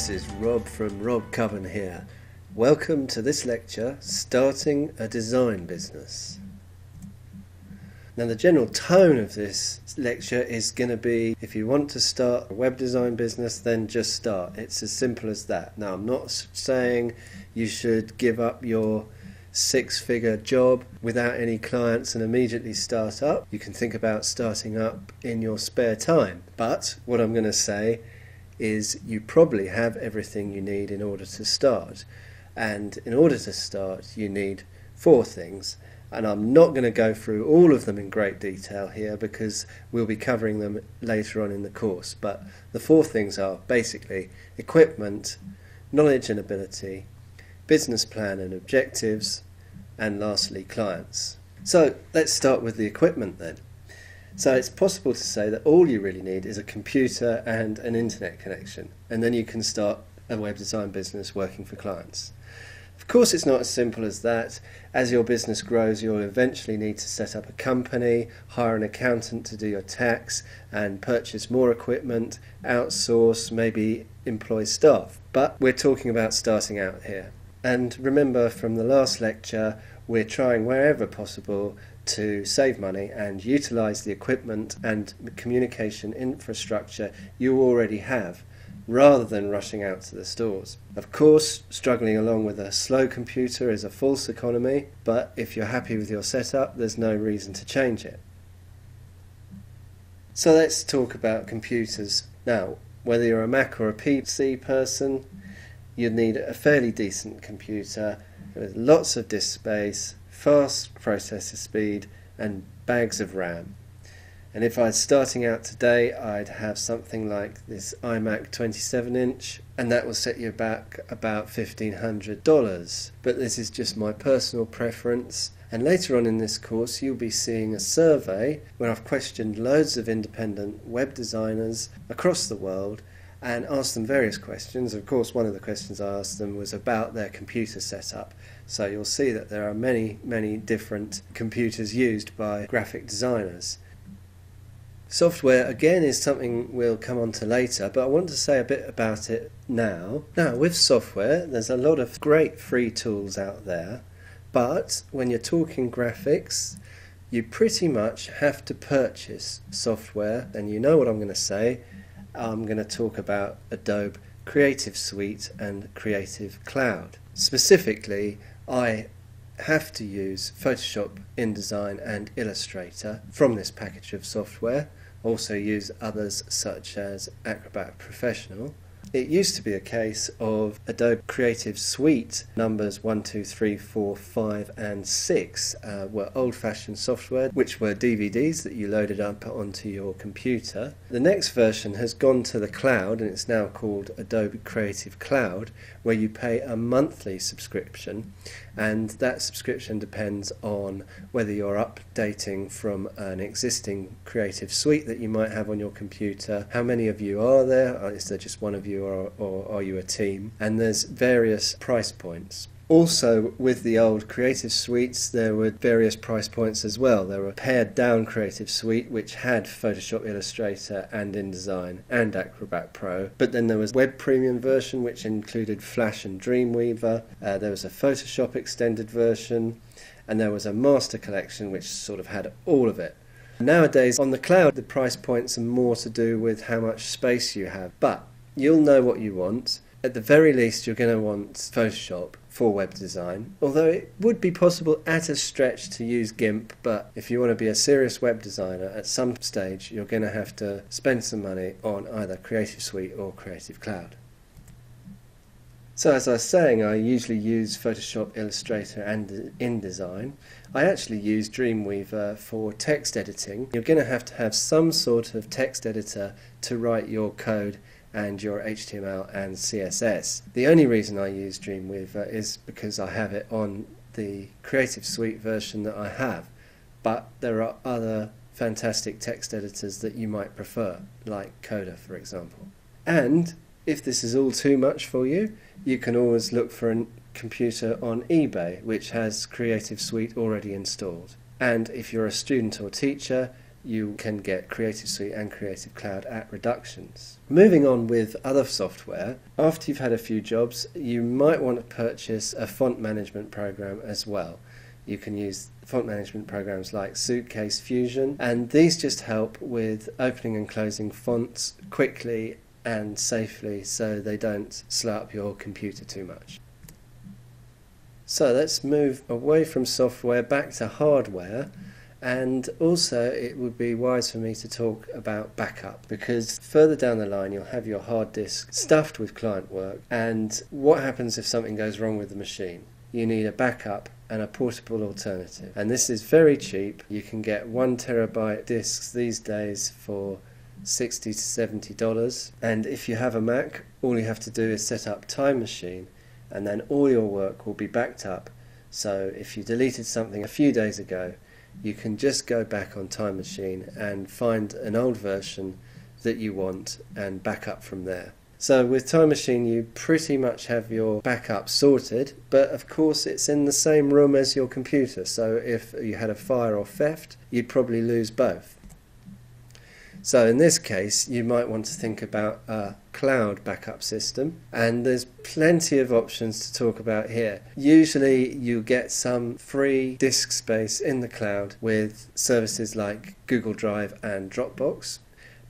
this is Rob from Rob Cubbon here. Welcome to this lecture, Starting a Design Business. Now the general tone of this lecture is going to be, if you want to start a web design business, then just start. It's as simple as that. Now I'm not saying you should give up your six-figure job without any clients and immediately start up. You can think about starting up in your spare time. But what I'm going to say is you probably have everything you need in order to start. And in order to start, you need four things. And I'm not going to go through all of them in great detail here because we'll be covering them later on in the course. But the four things are basically equipment, knowledge and ability, business plan and objectives, and lastly clients. So let's start with the equipment then. So it's possible to say that all you really need is a computer and an internet connection, and then you can start a web design business working for clients. Of course, it's not as simple as that. As your business grows, you'll eventually need to set up a company, hire an accountant to do your tax, and purchase more equipment, outsource, maybe employ staff. But we're talking about starting out here. And remember from the last lecture, we're trying wherever possible to save money and utilize the equipment and communication infrastructure you already have, rather than rushing out to the stores. Of course, struggling along with a slow computer is a false economy, but if you're happy with your setup, there's no reason to change it. So let's talk about computers. Now, whether you're a Mac or a PC person, you'd need a fairly decent computer with lots of disk space, fast processor speed, and bags of RAM. And if I was starting out today, I'd have something like this iMac 27-inch, and that will set you back about $1,500. But this is just my personal preference. And later on in this course, you'll be seeing a survey where I've questioned loads of independent web designers across the world and asked them various questions. Of course, one of the questions I asked them was about their computer setup. So you'll see that there are many different computers used by graphic designers. Software, again, is something we'll come on to later, but I want to say a bit about it now. Now, with software, there's a lot of great free tools out there, but when you're talking graphics, you pretty much have to purchase software, and you know what I'm going to say. I'm going to talk about Adobe Creative Suite and Creative Cloud. Specifically, I have to use Photoshop, InDesign and Illustrator from this package of software. Also use others such as Acrobat Professional. It used to be a case of Adobe Creative Suite numbers 1, 2, 3, 4, 5 and 6 were old-fashioned software, which were DVDs that you loaded up onto your computer. The next version has gone to the cloud, and it's now called Adobe Creative Cloud, where you pay a monthly subscription, and that subscription depends on whether you're updating from an existing Creative Suite that you might have on your computer, how many of you are there, is there just one of you, or are you a team? And there's various price points. Also, with the old Creative Suites, there were various price points as well. There were pared down Creative Suite, which had Photoshop, Illustrator and InDesign and Acrobat Pro. But then there was Web Premium version, which included Flash and Dreamweaver. There was a Photoshop extended version, and there was a Master Collection, which sort of had all of it. Nowadays, on the cloud, the price points are more to do with how much space you have. But you'll know what you want. At the very least, you're going to want Photoshop for web design, although it would be possible at a stretch to use GIMP, but if you want to be a serious web designer, at some stage you're going to have to spend some money on either Creative Suite or Creative Cloud. So as I was saying, I usually use Photoshop, Illustrator and InDesign. I actually use Dreamweaver for text editing. You're going to have some sort of text editor to write your code and your HTML and CSS. The only reason I use Dreamweaver is because I have it on the Creative Suite version that I have, but there are other fantastic text editors that you might prefer, like Coda for example. And if this is all too much for you, you can always look for a computer on eBay which has Creative Suite already installed. And if you're a student or teacher, you can get Creative Suite and Creative Cloud at reductions. Moving on with other software, after you've had a few jobs, you might want to purchase a font management program as well. You can use font management programs like Suitcase Fusion, and these just help with opening and closing fonts quickly and safely so they don't slow up your computer too much. So let's move away from software back to hardware, and also it would be wise for me to talk about backup, because further down the line you'll have your hard disk stuffed with client work, and what happens if something goes wrong with the machine? You need a backup and a portable alternative, and this is very cheap. You can get 1 terabyte discs these days for $60 to $70, and if you have a Mac, all you have to do is set up Time Machine, and then all your work will be backed up. So if you deleted something a few days ago, you can just go back on Time Machine and find an old version that you want and back up from there. So with Time Machine you pretty much have your backup sorted, but of course it's in the same room as your computer, so if you had a fire or theft you'd probably lose both. So in this case you might want to think about a cloud backup system, and there's plenty of options to talk about here. Usually you get some free disk space in the cloud with services like Google Drive and Dropbox,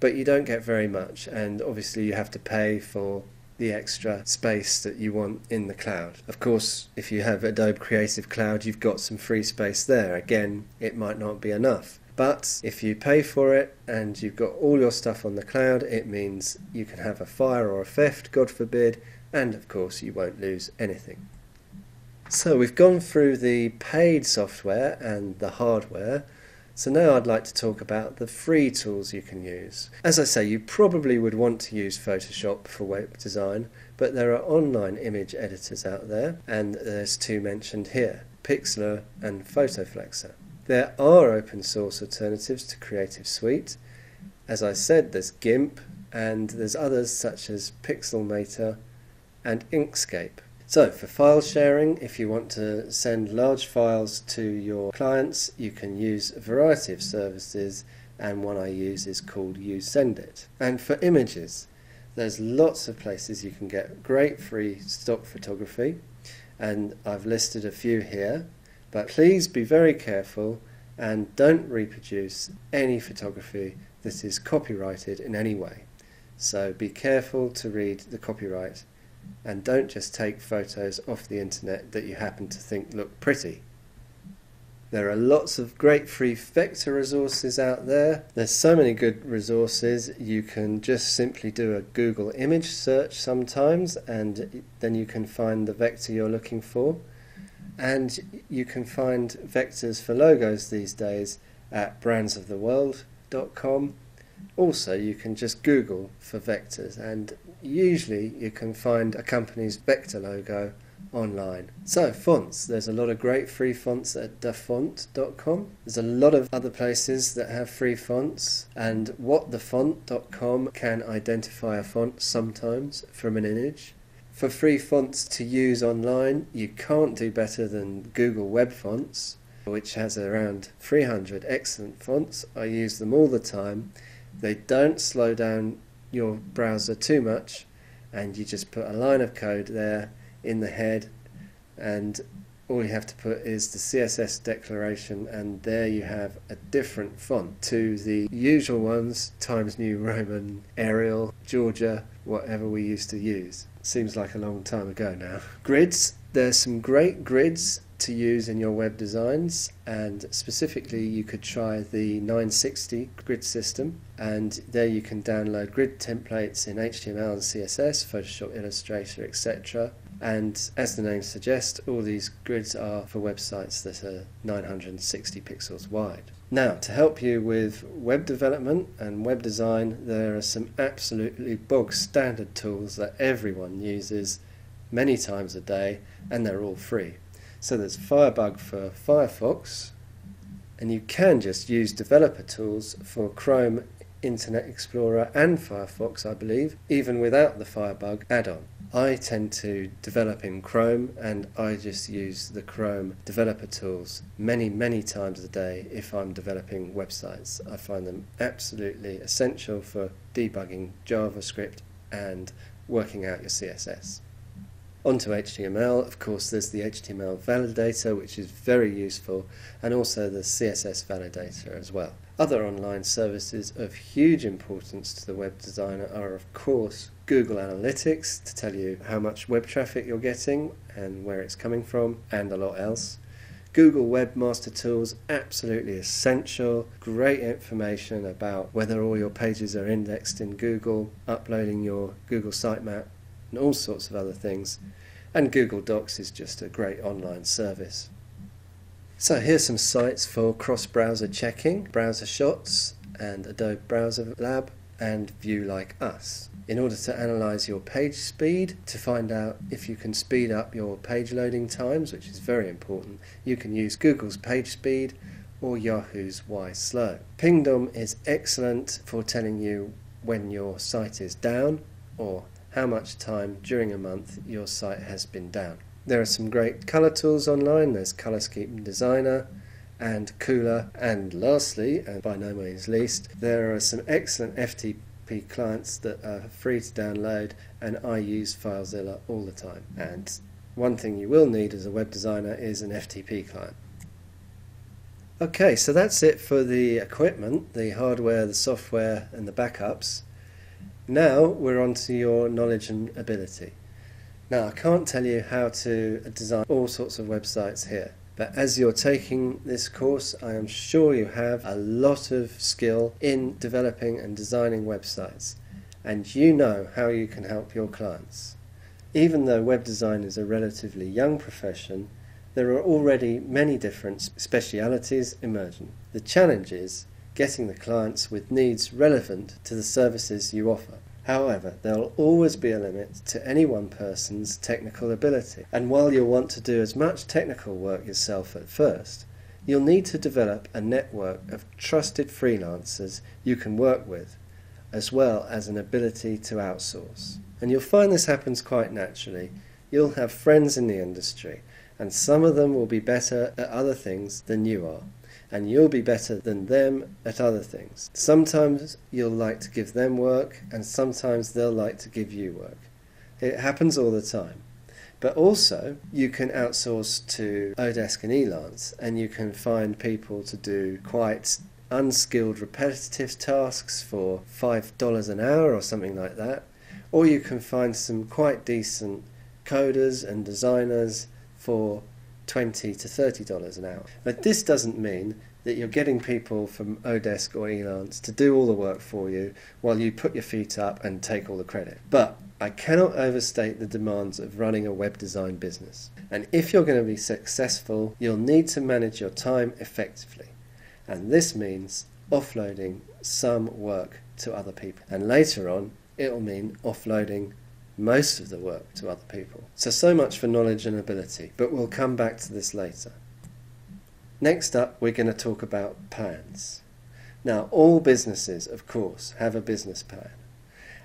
but you don't get very much, and obviously you have to pay for the extra space that you want in the cloud. Of course, if you have Adobe Creative Cloud, you've got some free space there. Again, it might not be enough. But if you pay for it and you've got all your stuff on the cloud, it means you can have a fire or a theft, God forbid, and of course you won't lose anything. So we've gone through the paid software and the hardware. So now I'd like to talk about the free tools you can use. As I say, you probably would want to use Photoshop for web design, but there are online image editors out there, and there's two mentioned here, Pixlr and PhotoFlexer. There are open source alternatives to Creative Suite. As I said, there's GIMP, and there's others such as Pixelmator and Inkscape. So for file sharing, if you want to send large files to your clients, you can use a variety of services, and one I use is called YouSendIt. And for images, there's lots of places you can get great free stock photography, and I've listed a few here, but please be very careful and don't reproduce any photography that is copyrighted in any way. So be careful to read the copyright, and don't just take photos off the internet that you happen to think look pretty. There are lots of great free vector resources out there. There's so many good resources. You can just simply do a Google image search sometimes, and then you can find the vector you're looking for. And you can find vectors for logos these days at brandsoftheworld.com. Also, you can just Google for vectors, and usually you can find a company's vector logo online. So, fonts. There's a lot of great free fonts at dafont.com. There's a lot of other places that have free fonts, and whatthefont.com can identify a font sometimes from an image. For free fonts to use online, you can't do better than Google Web Fonts, which has around 300 excellent fonts. I use them all the time. They don't slow down your browser too much, and you just put a line of code there in the head, and all you have to put is the CSS declaration, and there you have a different font to the usual ones, Times New Roman, Arial, Georgia, whatever we used to use. Seems like a long time ago now. Grids. There's some great grids to use in your web designs, and specifically you could try the 960 grid system, and there you can download grid templates in HTML and CSS, Photoshop, Illustrator, etc. And as the name suggests, all these grids are for websites that are 960 pixels wide. Now, to help you with web development and web design, there are some absolutely bog standard tools that everyone uses many times a day, and they're all free. So there's Firebug for Firefox, and you can just use developer tools for Chrome, Internet Explorer and Firefox, I believe, even without the Firebug add-on. I tend to develop in Chrome, and I just use the Chrome developer tools many times a day if I'm developing websites. I find them absolutely essential for debugging JavaScript and working out your CSS. Onto HTML, of course there's the HTML validator, which is very useful, and also the CSS validator as well. Other online services of huge importance to the web designer are of course Google Analytics, to tell you how much web traffic you're getting and where it's coming from, and a lot else. Google Webmaster Tools, absolutely essential, great information about whether all your pages are indexed in Google, uploading your Google sitemap, and all sorts of other things. And Google Docs is just a great online service. So here's some sites for cross-browser checking: Browser Shots and Adobe Browser Lab and View Like Us. In order to analyze your page speed, to find out if you can speed up your page loading times, which is very important, you can use Google's PageSpeed or Yahoo's Why Slow. Pingdom is excellent for telling you when your site is down or how much time during a month your site has been down. There are some great color tools online. There's Colorscape Designer and Cooler, and lastly, and by no means least, there are some excellent FTP clients that are free to download, and I use FileZilla all the time. And one thing you will need as a web designer is an FTP client. Okay, so that's it for the equipment, the hardware, the software and the backups. Now we're on to your knowledge and ability. Now I can't tell you how to design all sorts of websites here, but as you're taking this course I am sure you have a lot of skill in developing and designing websites, and you know how you can help your clients. Even though web design is a relatively young profession, there are already many different specialities emerging. The challenge is getting the clients with needs relevant to the services you offer. However, there will always be a limit to any one person's technical ability, and while you'll want to do as much technical work yourself at first, you'll need to develop a network of trusted freelancers you can work with, as well as an ability to outsource. And you'll find this happens quite naturally. You'll have friends in the industry, and some of them will be better at other things than you are, and you'll be better than them at other things. Sometimes you'll like to give them work, and sometimes they'll like to give you work. It happens all the time. But also, you can outsource to Odesk and Elance, and you can find people to do quite unskilled repetitive tasks for $5 an hour or something like that. Or you can find some quite decent coders and designers for $20 to $30 an hour. But this doesn't mean that you're getting people from Odesk or Elance to do all the work for you while you put your feet up and take all the credit. But I cannot overstate the demands of running a web design business. And if you're going to be successful, you'll need to manage your time effectively. And this means offloading some work to other people. And later on, it'll mean offloading most of the work to other people. So much for knowledge and ability, but we'll come back to this later. Next up, we're going to talk about plans. Now, all businesses, of course, have a business plan.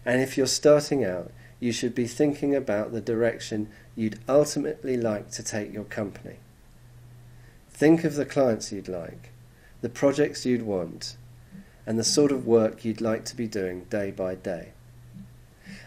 And if you're starting out, you should be thinking about the direction you'd ultimately like to take your company. Think of the clients you'd like, the projects you'd want, and the sort of work you'd like to be doing day by day.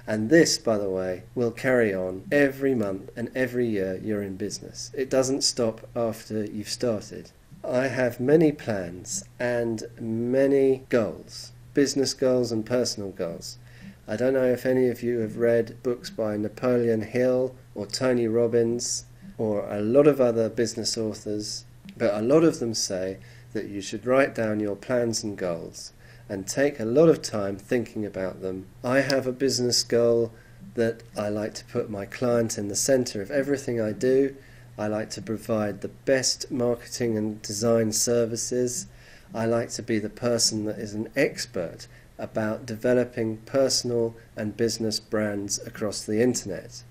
And this, by the way, will carry on every month and every year you're in business. It doesn't stop after you've started. I have many plans and many goals, business goals and personal goals. I don't know if any of you have read books by Napoleon Hill or Tony Robbins or a lot of other business authors, but a lot of them say that you should write down your plans and goals and take a lot of time thinking about them. I have a business goal that I like to put my client in the center of everything I do. I like to provide the best marketing and design services. I like to be the person that is an expert about developing personal and business brands across the internet.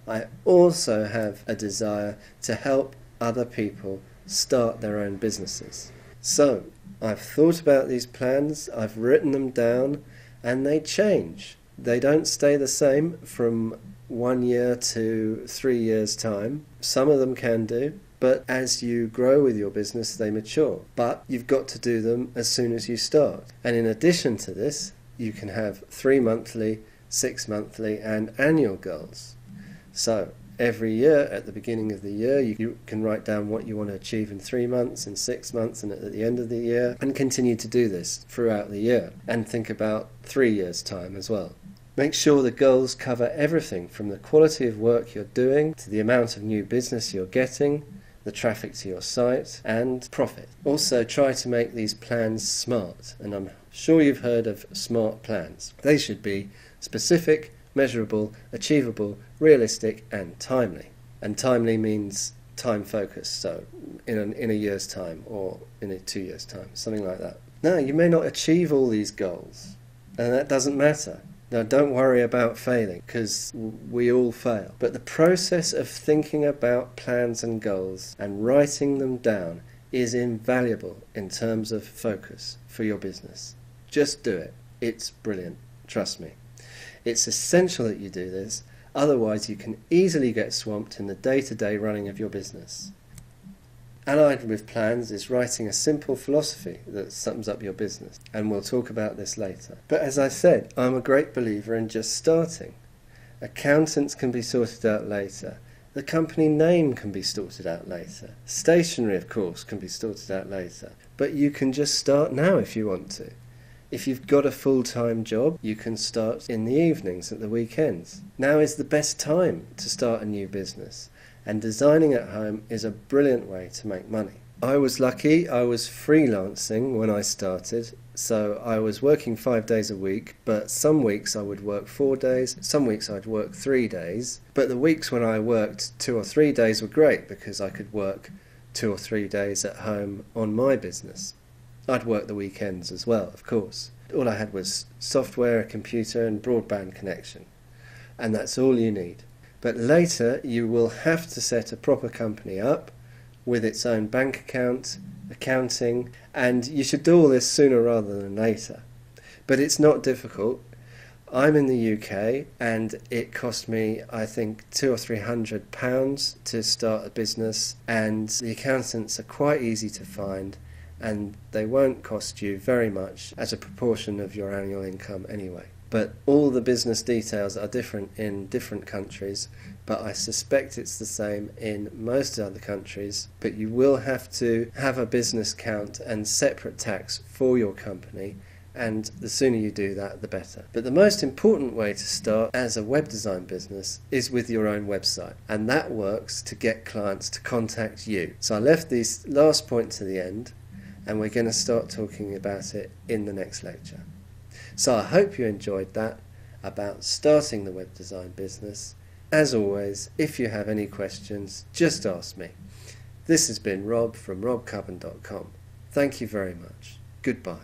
I also have a desire to help other people start their own businesses. So, I've thought about these plans, I've written them down, and they change. They don't stay the same from 1 year to 3 years' time. Some of them can do, but as you grow with your business, they mature. But you've got to do them as soon as you start. And in addition to this, you can have 3 monthly, 6 monthly, and annual goals. So every year, at the beginning of the year, you can write down what you want to achieve in 3 months, in 6 months, and at the end of the year, and continue to do this throughout the year, and think about 3 years' time as well. Make sure the goals cover everything from the quality of work you're doing to the amount of new business you're getting, the traffic to your site, and profit. Also, try to make these plans smart, and I'm sure you've heard of SMART plans. They should be specific, measurable, achievable, realistic, and timely. And timely means time focused, so in a year's time or in 2 years' time, something like that. Now, you may not achieve all these goals, and that doesn't matter. Now, don't worry about failing, because we all fail. But the process of thinking about plans and goals and writing them down is invaluable in terms of focus for your business. Just do it. It's brilliant. Trust me. It's essential that you do this, otherwise you can easily get swamped in the day-to-day running of your business. Allied with plans is writing a simple philosophy that sums up your business, and we'll talk about this later. But as I said, I'm a great believer in just starting. Accountants can be sorted out later. The company name can be sorted out later. Stationery, of course, can be sorted out later. But you can just start now if you want to. If you've got a full-time job, you can start in the evenings, at the weekends. Now is the best time to start a new business, and designing at home is a brilliant way to make money. I was lucky, I was freelancing when I started, so I was working 5 days a week, but some weeks I would work 4 days, some weeks I'd work 3 days, but the weeks when I worked 2 or 3 days were great because I could work 2 or 3 days at home on my business. I'd work the weekends as well, of course. All I had was software, a computer, and broadband connection. And that's all you need. But later, you will have to set a proper company up with its own bank account, accounting, and you should do all this sooner rather than later. But it's not difficult. I'm in the UK, and it cost me, I think, £200 or £300 to start a business, and the accountants are quite easy to find, and they won't cost you very much as a proportion of your annual income anyway. But all the business details are different in different countries, but I suspect it's the same in most other countries. But you will have to have a business account and separate tax for your company, and the sooner you do that, the better. But the most important way to start as a web design business is with your own website, and that works to get clients to contact you. So I left this last point to the end, and we're going to start talking about it in the next lecture. So I hope you enjoyed that about starting the web design business. As always, if you have any questions, just ask me. This has been Rob from robcubbon.com. Thank you very much. Goodbye.